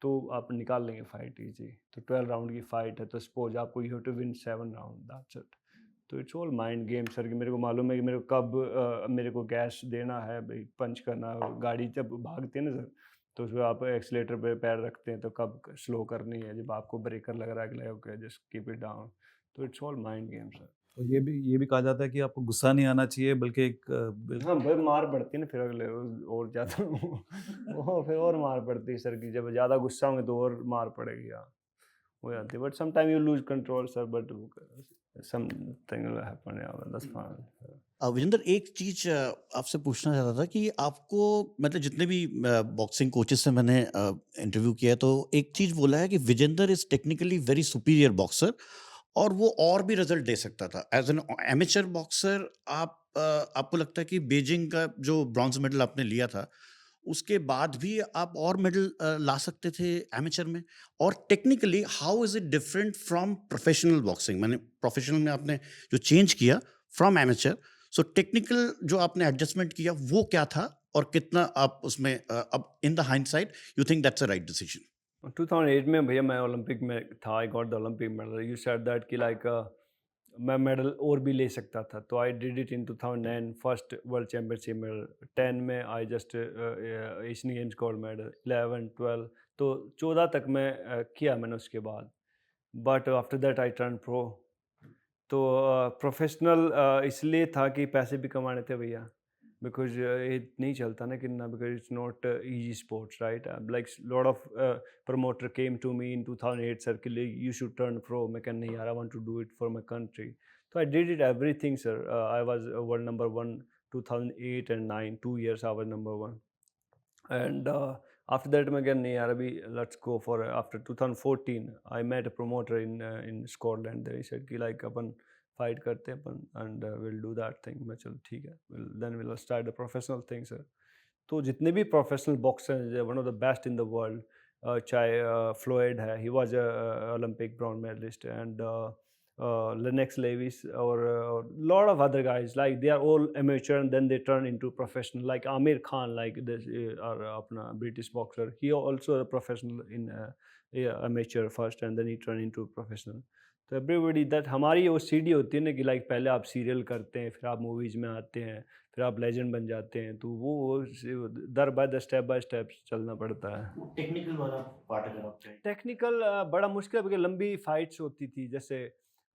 तो आप निकाल लेंगे फाइट ईजी। तो 12 राउंड की फाइट है, तो सपोज आपको you have to win 7 round, that's it. तो it's all mind game sir, कि मेरे को मालूम है कि मेरे को कब मेरे को गैस देना है भाई, पंच करना है। गाड़ी जब भागती है ना सर, तो उसमें आप एक्सीलेटर पे पैर रखते हैं, तो कब स्लो करनी है, जब आपको ब्रेकर लग रहा है कि okay just keep it down. तो it's all mind game sir. तो ये भी कहा जाता है कि आपको गुस्सा नहीं आना चाहिए, बल्कि एक हाँ भाई, मार पड़ती है ना फिर अगले रोज और ज़्यादा वो फिर और मार पड़ती है सर, कि जब ज़्यादा गुस्सा होंगे तो और मार पड़ेगी। हाँ, हो जाती है, but some time you lose control sir, but something will happen, या दैट्स फाइन। विजेंद्र, एक चीज आपसे पूछना चाहता था कि आपको, मतलब जितने भी बॉक्सिंग कोचेस से मैंने इंटरव्यू किया है, तो एक चीज बोला है कि Vijender is technically very superior boxer और वो और भी रिजल्ट दे सकता था एज एन एमेचर बॉक्सर। आपको लगता है कि बीजिंग का जो ब्रॉन्ज मेडल आपने लिया था उसके बाद भी आप और मेडल ला सकते थे एमेचर में? और technically how is it different from professional boxing? मैंने प्रोफेशनल में आपने जो चेंज किया फ्रॉम एमेचर, सो टेक्निकल जो आपने एडजस्टमेंट किया वो क्या था, और कितना आप उसमें अब in the hindsight you think that's a right decision? 2008 में भैया मैं ओलंपिक में था, आई got the Olympic medal. You said that कि लाइक मैं मेडल और भी ले सकता था, तो आई did it in 2009 first world championship medal. 10 में I just Asian games gold medal, 11 12, तो 14 तक मैं किया मैंने उसके बाद। But after that I turn pro. तो प्रोफेशनल इसलिए था कि पैसे भी कमाने थे भैया, बिकॉज ये नहीं चलता ना कितना, because it's not easy sports, right? Like lot of promoter came to me in 2008, sir, कि you should turn pro। मैं कहा नहीं यार, I want to do it for my country। So I did it everything, sir। I was world number 1 2008 and 9, 2 years I was number 1। And after that मैं कहा नहीं यार, अभी let's go for after 2014 I met a promoter in Scotland। They said कि like अपन fight करते हैं अपन, and will do that thing. मैं चलो ठीक है, then will start the professional thing sir. तो जितने भी प्रोफेशनल बॉक्सर हैं, one of the best in the world, चाहे फ्लोइड है, he was Olympic bronze medallist, and Lennox Lewis, और lot of other guys, like they are all amateur and then they turn into professional, like Aamir Khan, like this और अपना British boxer, he also professional in amateur first and then he turn into professional। तो everybody that, हमारी वो सीढ़ी होती है ना कि लाइक पहले आप सीरियल करते हैं, फिर आप मूवीज़ में आते हैं, फिर आप लेजेंड बन जाते हैं। तो वो दर बाय स्टेप चलना पड़ता है। टेक्निकल वाला पार्ट अगर आप कहें। टेक्निकल बड़ा मुश्किल है क्योंकि लंबी फाइट्स होती थी जैसे,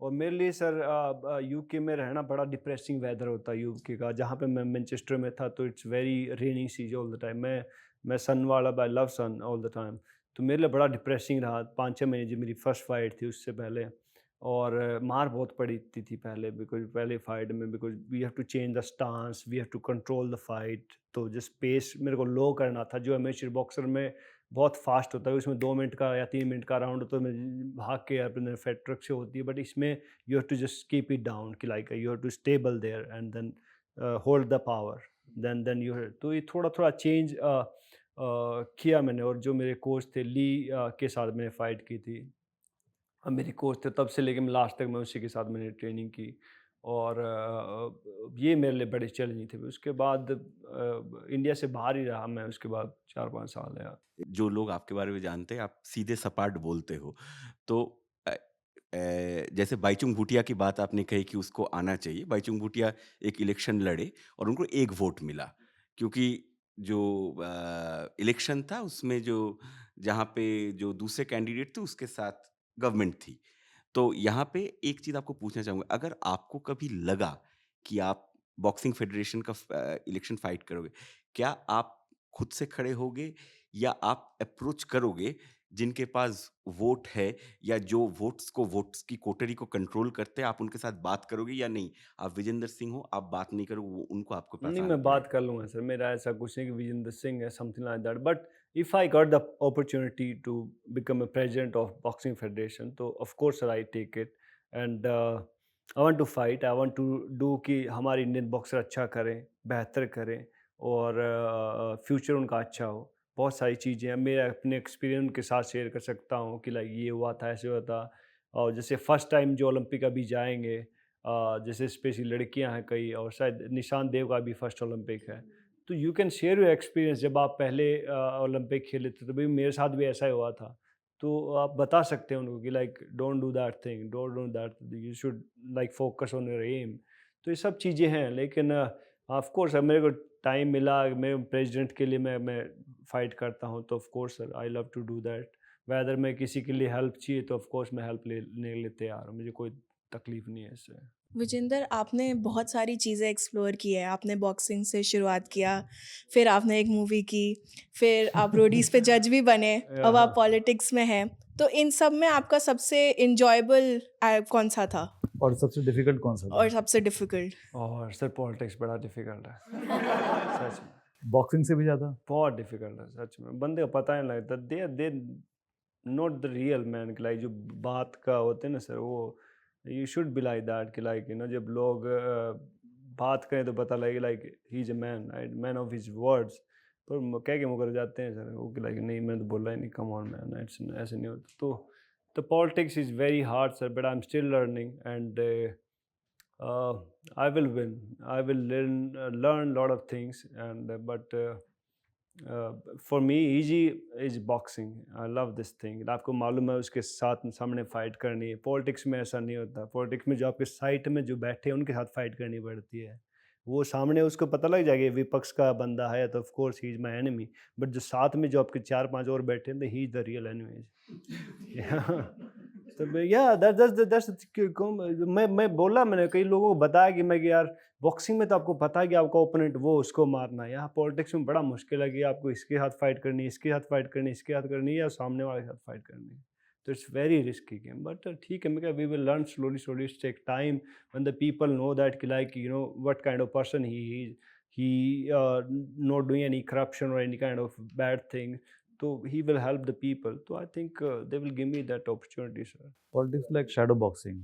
और मेरे लिए सर यूके में रहना बड़ा डिप्रेसिंग वेदर होता है यूके का। जहाँ पे मैं मैनचेस्टर में था तो it's very rainy season all the time. मैं मैं सन वाला, I love sun all the time. तो मेरे लिए बड़ा डिप्रेसिंग रहा 5-6 महीने, जो मेरी फर्स्ट फाइट थी उससे पहले। और मार बहुत पड़ी थी पहले, बिकॉज पहले फाइट में, because we have to change the stance, we have to control the fight. तो जिस पेस मेरे को लो करना था, जो एमेच्योर बॉक्सर में बहुत फास्ट होता है, उसमें 2 मिनट का या 3 मिनट का राउंड होता है, मैं भाग के अपने फेट ट्रक से होती है, बट इसमें you have to just keep it down, कि like you have to stable there and then hold the power, then you. तो ये थोड़ा थोड़ा चेंज किया मैंने। और जो मेरे कोच थे ली के साथ मैंने फ़ाइट की थी, मेरे कोच थे तब से लेके मैं लास्ट तक, मैं उसी के साथ मैंने ट्रेनिंग की। और ये मेरे लिए बड़ी चैलेंजिंग थी। उसके बाद इंडिया से बाहर ही रहा मैं उसके बाद 4-5 साल यार। जो लोग आपके बारे में जानते हैं, आप सीधे सपाट बोलते हो। तो जैसे बाईचुंग भूटिया की बात आपने कही कि उसको आना चाहिए। बाईचुंग भूटिया एक इलेक्शन लड़े और उनको 1 वोट मिला, क्योंकि जो इलेक्शन था उसमें जो जहाँ पे जो दूसरे कैंडिडेट थे उसके साथ गवर्नमेंट थी। तो यहाँ पे एक चीज़ आपको पूछना चाहूँगा, अगर आपको कभी लगा कि आप बॉक्सिंग फेडरेशन का इलेक्शन फाइट करोगे, क्या आप खुद से खड़े होगे या आप अप्रोच करोगे जिनके पास वोट है, या जो वोट्स की कोटरी को कंट्रोल करते हैं, आप उनके साथ बात करोगे या नहीं? आप विजेंद्र सिंह हो, आप बात नहीं करोगे, वो उनको आपके पास नहीं, आना मैं बात पड़ेगा। कर लूँगा सर, मेरा ऐसा कुछ नहीं कि विजेंद्र सिंह है, something like that. But if I got the opportunity to become a president of boxing federation, तो of course sir I take it. And I want to fight, I want to do कि हमारे Indian boxer अच्छा करें, बेहतर करें, और future उनका अच्छा हो। बहुत सारी चीज़ें हैं, मैं अपने एक्सपीरियंस के साथ शेयर कर सकता हूँ कि लाइक ये हुआ था, ऐसे हुआ था। और जैसे फर्स्ट टाइम जो ओलंपिक अभी जाएंगे, जैसे स्पेशली लड़कियां हैं कई, और शायद निशान देव का भी फर्स्ट ओलंपिक है। तो you can share your experience, जब आप पहले ओलंपिक खेले थे तो भी मेरे साथ भी ऐसा ही हुआ था। तो आप बता सकते हैं उनको कि like don't do that thing, don't do that, you should like focus on your aim. तो ये सब चीज़ें हैं, लेकिन ऑफ कोर्स मेरे को टाइम मिला, मेरे प्रेसिडेंट के लिए मैं फाइट करता हूँ, तो of course sir I love to do that. Whether मैं किसी के लिए हेल्प चाहिए तो ऑफ कोर्स मैं हेल्प लेने के लिए तैयार हूँ, मुझे कोई तकलीफ नहीं है इससे। विजेंदर, आपने बहुत सारी चीज़ें एक्सप्लोर की है। आपने बॉक्सिंग से शुरुआत किया, फिर आपने एक मूवी की, फिर आप रोडीज़ पे जज भी बने, अब आप हाँ। पॉलिटिक्स में हैं। तो इन सब में आपका सबसे एन्जॉयबल कौन-सा था और सबसे डिफिकल्ट कौन सा और था? सबसे डिफ़िकल्ट? और सर पॉलिटिक्स बड़ा डिफिकल्ट है, सच में। बॉक्सिंग से भी ज़्यादा? बहुत डिफिकल्ट है सच में, बंदे को पता नहीं लगता, they not the real man, कि लाइक जो बात का होते हैं ना सर, वो you should be like that, कि लाइक जब लोग बात करें तो पता लगे like he is a man, man of his words. पर कह के मुकर जाते हैं सर वो, कि लाइक नहीं मैं तो बोला ही नहीं, कम ऑन मैन, ऐसे नहीं होता। तो politics is very hard sir, but I'm still learning, and I will win. I will learn lot of things, and for me easy is boxing. I love this thing. आपको मालूम है उसके साथ सामने फाइट करनी है। पॉलिटिक्स में ऐसा नहीं होता। पॉलिटिक्स में जो आपके साइड में जो बैठे हैं उनके साथ फाइट करनी पड़ती है। वो सामने उसको पता लग जाएगा ये विपक्ष का बंदा है, तो of course he is my enemy. But जो साथ में जो आपके 4-5 और बैठे हैं, he is the real enemy. तो या दैट्स मैं बोला, मैंने कई लोगों को बताया कि मैं कि यार बॉक्सिंग में तो आपको पता है कि आपका ओपोनेंट वो उसको मारना है। यहाँ पॉलिटिक्स में बड़ा मुश्किल है कि आपको इसके साथ फाइट करनी है, इसके साथ फाइट करनी है, इसके साथ करनी है, या सामने वाले के साथ फाइट करनी है। तो it's very risky game, but ठीक है, मैं क्या, we will learn slowly slowly, it's take time. When the people know that कि like what kind of person he is, he not doing any corruption or any kind of bad thing, so he will help the people. So I think they will give me that opportunity, sir. Politics like shadow boxing.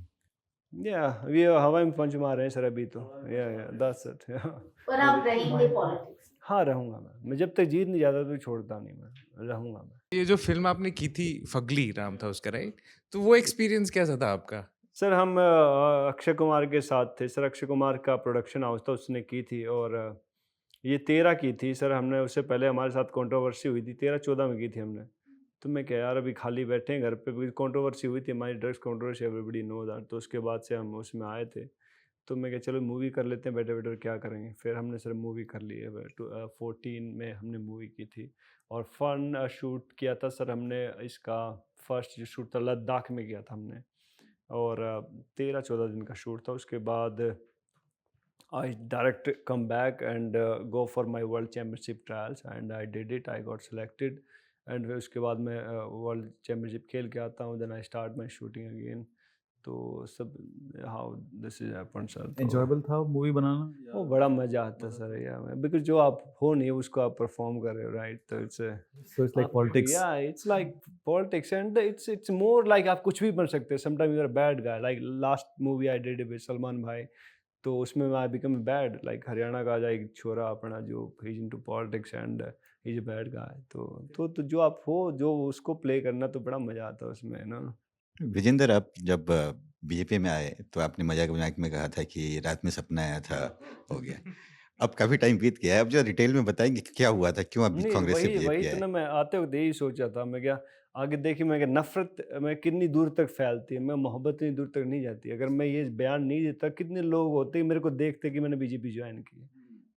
Yeah, we are हवा में पंच मार रहे हैं sir अभी तो। Yeah, that's it. Yeah. पर आप रहेंगे पॉलिटिक्स? हाँ, रहूँगा मैं जब तक जीत नहीं जाता तो छोड़ता नहीं, मैं रहूँगा मैं। ये जो फिल्म आपने की थी, फगली नाम था उसका, राइट? तो वो एक्सपीरियंस कैसा था आपका? सर हम अक्षय कुमार के साथ थे सर। अक्षय कुमार का प्रोडक्शन हाउस था, उसने की थी। और ये 13 की थी सर हमने। उससे पहले हमारे साथ कंट्रोवर्सी हुई थी, 13-14 में की थी हमने। तो मैं क्या यार, अभी खाली बैठे हैं घर पे, कोई कंट्रोवर्सी हुई थी हमारी, drugs controversy, everybody know that. तो उसके बाद से हम उसमें आए थे। तो मैं क्या, चलो मूवी कर लेते हैं बैठे बैठे, और क्या करेंगे। फिर हमने सर मूवी कर ली है। 14 में हमने मूवी की थी, और फन शूट किया था सर हमने। इसका फर्स्ट जो शूट था लद्दाख में किया था हमने, और 13-14 दिन का शूट था। उसके बाद I direct come back and go for my world championship trials and I did it. I got selected and फिर उसके बाद मैं वर्ल्ड चैम्पियनशिप खेल के आता हूँ. Then I start my shooting again. तो सब how this is happened sir. तो एंजॉयबल था मूवी बनाना वो या बड़ा मजा आता है सर यार, बिकॉज जो आप हो नहीं उसको आप परफॉर्म कर रहे हो, राइट? तो इट्स सो इट्स लाइक आप पॉलिटिक्स? या it's like politics and it's more like आप कुछ भी बन सकते हैं. Sometime you are bad guy, like last movie I did with Salman भाई, तो उसमें I become bad, like Haryana का जो एक छोरा अपना जो is into politics and is a bad guy. तो जो आप हो, जो उसको प्ले करना, तो बड़ा मजा आता है उसमें ना. विजेंद्र, आप जब बीजेपी में आए तो आपने मजाक मजाक में कहा था कि रात में सपना आया था, हो गया. अब काफी टाइम बीत गया है, अब जो डिटेल में बताएंगे कि क्या हुआ था, क्यों आप नहीं, कांग्रेस से वही बीजेपी तो आए? ना, मैं आते वक्त यही सोचा था. मैं क्या आगे देखी, मैं क्या नफरत मैं कितनी दूर तक फैलती है, मैं मोहब्बत इतनी दूर तक नहीं जाती. अगर मैं ये बयान नहीं देता, कितने लोग होते मेरे को देखते कि मैंने बीजेपी ज्वाइन की.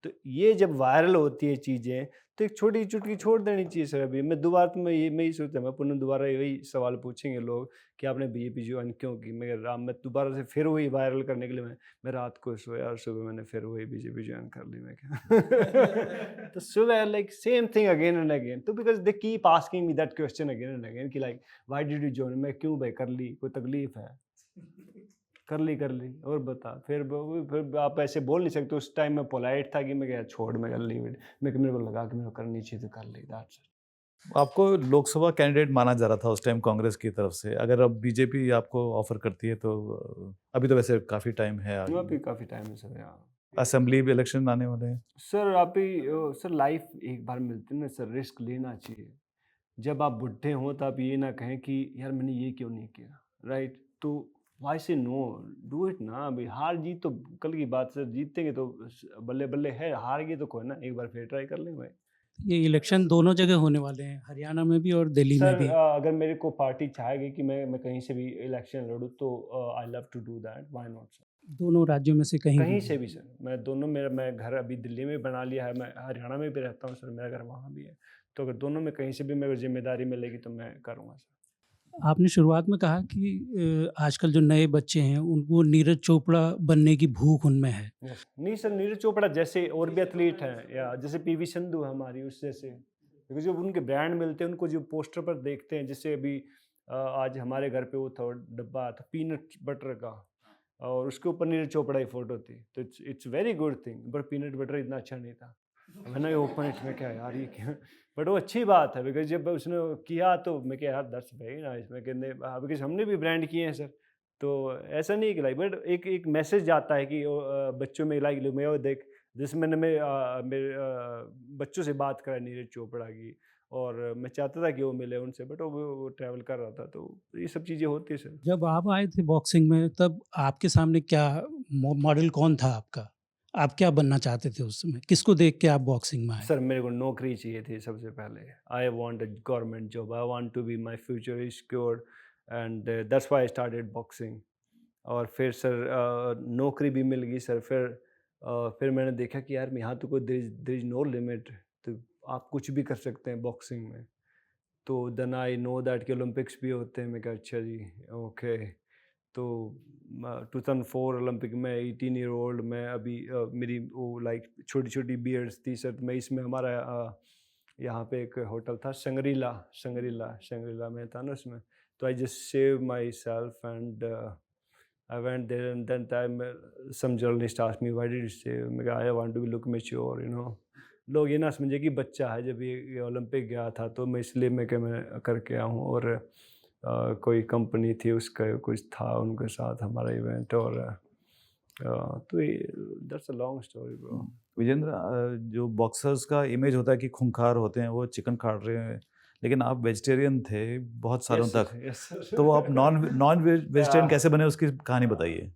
तो ये जब वायरल होती है चीज़ें, तो एक छोटी चुटकी छोड़ देनी चाहिए सर. अभी मैं दोबारा तो मैं यही सोचता, मैं पुनः दोबारा यही सवाल पूछेंगे लोग कि आपने बीजेपी ज्वाइन क्यों की. मैं कह रहा, मैं दोबारा से फिर वही वायरल करने के लिए मैं रात को सोया और सुबह मैंने फिर वही बीजेपी ज्वाइन कर ली. मैं क्या तो सुबह like same thing again and again. तो because they keep asking me that question again and again कि like why did you join. मैं क्यों भाई कर ली, कोई तकलीफ है? कर ली और बता. फिर आप ऐसे बोल नहीं सकते. उस टाइम मैं पोलाइट था कि मैं क्या छोड़, मैं कर ली. मेरे को लगा कि मेरे को करनी चाहिए तो कर ली. That's it. आपको लोकसभा कैंडिडेट माना जा रहा था उस टाइम कांग्रेस की तरफ से, अगर अब बीजेपी आपको ऑफर करती है तो अभी तो वैसे काफ़ी टाइम है अभी आगे, काफ़ी टाइम है सर. यहाँ असेंबली भी इलेक्शन आने वाले हैं. सर आप ही सर लाइफ एक बार मिलती है ना सर, रिस्क लेना चाहिए. जब आप बुढ़े हों तो आप ये ना कहें कि यार मैंने ये क्यों नहीं किया, राइट? तो वाई से नो, डू इट ना. अभी हार जीत तो कल की बात सर. जीतेंगे तो बल्ले बल्ले है, हार गए तो कोई ना, एक बार फिर ट्राई कर लें भाई. ये इलेक्शन दोनों जगह होने वाले हैं, हरियाणा में भी और दिल्ली में सर भी. अगर मेरे को पार्टी चाहेगी कि मैं कहीं से भी इलेक्शन लड़ूँ तो I love to do that. Why not sir? दोनों राज्यों में से कहीं कहीं भी. से भी सर. मैं दोनों, मैं घर अभी दिल्ली में बना लिया है, मैं हरियाणा में भी रहता हूँ सर, मेरा घर वहाँ भी है. तो अगर दोनों में कहीं से भी मेरे को जिम्मेदारी मिलेगी तो मैं करूँगा सर. आपने शुरुआत में कहा कि आजकल जो नए बच्चे हैं उनको नीरज चोपड़ा बनने की भूख उनमें है. Yes. नहीं सर, नीरज चोपड़ा जैसे और भी एथलीट हैं, या जैसे पीवी संधू हमारी, उस जैसे. क्योंकि जब उनके ब्रांड मिलते हैं, उनको जो पोस्टर पर देखते हैं, जैसे अभी आज हमारे घर पे वो था डब्बा था पीनट बटर का, और उसके ऊपर नीरज चोपड़ा की फोटो थी. तो it's very good thing, but peanut butter इतना अच्छा नहीं था. मैंने ओपन इट में क्या यार ये क्या, बट वो अच्छी बात है. बिकॉज जब उसने किया तो मैं क्या यार दैट्स वेरी नाइस. मैं कहते बिकॉज हमने भी ब्रांड किए हैं सर. तो ऐसा नहीं कि लाइक, बट एक मैसेज जाता है कि बच्चों में लाइक मैं वो देख, जिस मैंने मेरे बच्चों से बात करा नीरज चोपड़ा की, और मैं चाहता था कि वो मिले उनसे, बट वो ट्रैवल कर रहा था. तो ये सब चीज़ें होती है सर. जब आप आए थे बॉक्सिंग में तब आपके सामने क्या मॉडल कौन था आपका? आप क्या बनना चाहते थे उस समय? किसको देख के आप बॉक्सिंग में आए? सर मेरे को नौकरी चाहिए थी सबसे पहले. I want a government job. I want to be my future is secured, and that's why I started boxing. और फिर सर नौकरी भी मिल गई सर. फिर मैंने देखा कि यार यहाँ तो कोई देयर इज नो लिमिट. तो आप कुछ भी कर सकते हैं बॉक्सिंग में. तो देन आई नो दैट कि ओलंपिक्स भी होते हैं. मैं कहा अच्छा जी, ओके. तो 2004 ओलंपिक में 18 ईयर ओल्ड मैं अभी मेरी वो लाइक छोटी छोटी बियर्ड्स थी सर. मैं इसमें हमारा यहाँ पे एक होटल था शंग्रीला में था ना उसमें. तो I just save myself and I went there, and then time some journalist asked me why did you save. मैं कहा I want to look mature, you know. लोग ये ना समझे कि बच्चा है. जब ये ओलंपिक गया था तो मैं इसलिए मैं करके आया हूँ. और कोई कंपनी थी, उसका कुछ था उनके साथ हमारा इवेंट. और तो that's a long story bro. Vijender, जो बॉक्सर्स का इमेज होता है कि खूंखार होते हैं, वो चिकन काट रहे हैं, लेकिन आप वेजिटेरियन थे बहुत सालों तक. यस तो वो आप नॉन वेजिटेरियन कैसे बने, उसकी कहानी बताइए.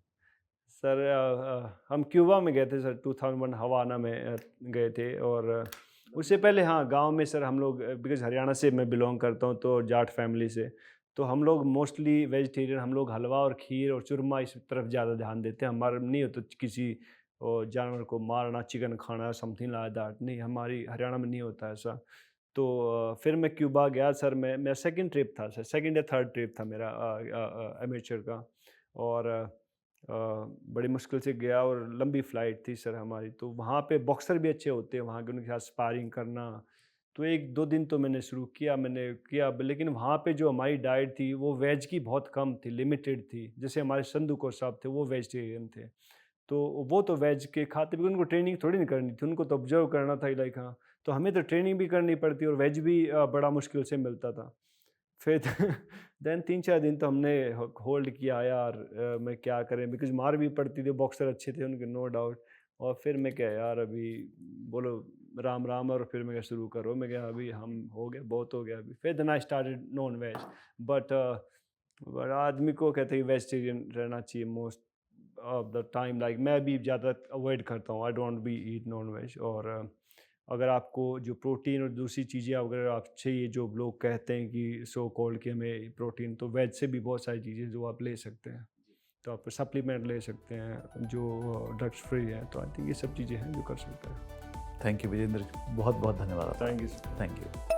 सर हम क्यूबा में गए थे सर. 2001 हवाना में गए थे. और उससे पहले हाँ गांव में सर हम लोग, बिकॉज हरियाणा से मैं बिलोंग करता हूँ तो जाट फैमिली से, तो हम लोग मोस्टली वेजिटेरियन. हम लोग हलवा और खीर और चूरमा इस तरफ ज़्यादा ध्यान देते हैं. हमारा नहीं होता किसी जानवर को मारना, चिकन खाना, समथिंग लाइक दैट. नहीं, हमारी हरियाणा में नहीं होता ऐसा. तो फिर मैं क्यूबा गया सर. मेरा सेकंड ट्रिप था सर, सेकंड या थर्ड ट्रिप था मेरा एमेचर का. और बड़ी मुश्किल से गया और लंबी फ़्लाइट थी सर हमारी, तो वहाँ पे बॉक्सर भी अच्छे होते हैं वहाँ के, उनके साथ स्पारिंग करना। तो 1-2 दिन तो मैंने शुरू किया, लेकिन वहाँ पे जो हमारी डाइट थी वो वेज की बहुत कम थी, लिमिटेड थी। जैसे हमारे संधू कोच साहब थे वो वेजिटेरियन थे, तो वो तो वेज के खाते, भी उनको ट्रेनिंग थोड़ी नहीं करनी थी, उनको तो ऑब्जर्व करना था लाइक। हाँ, तो हमें तो ट्रेनिंग भी करनी पड़ती और वेज भी बड़ा मुश्किल से मिलता था। फिर देन 3-4 दिन तो हमने होल्ड किया यार, मैं क्या करें, बिकॉज़ मार भी पड़ती थी, बॉक्सर अच्छे थे उनके, नो डाउट। और फिर मैं क्या यार, अभी बोलो राम राम, और फिर मैं क्या शुरू करो, मैं क्या अभी हम हो गया, बहुत हो गया अभी। फिर then I started non veg, but आदमी को कहते हैं वेजिटेरियन रहना चाहिए most of the time. Like मैं भी ज़्यादा अवॉइड करता हूँ, I don't be eat non veg. और अगर आपको जो प्रोटीन और दूसरी चीज़ें अगर आप चाहिए, जो लोग कहते हैं कि सो कॉल्ड कि हमें प्रोटीन, तो वेज से भी बहुत सारी चीज़ें जो आप ले सकते हैं। तो आप सप्लीमेंट ले सकते हैं जो ड्रग्स फ्री है, तो आई थिंक ये सब चीज़ें हैं जो कर सकते हैं। थैंक यू विजेंद्र, बहुत बहुत धन्यवाद। Thank you sir. Thank you.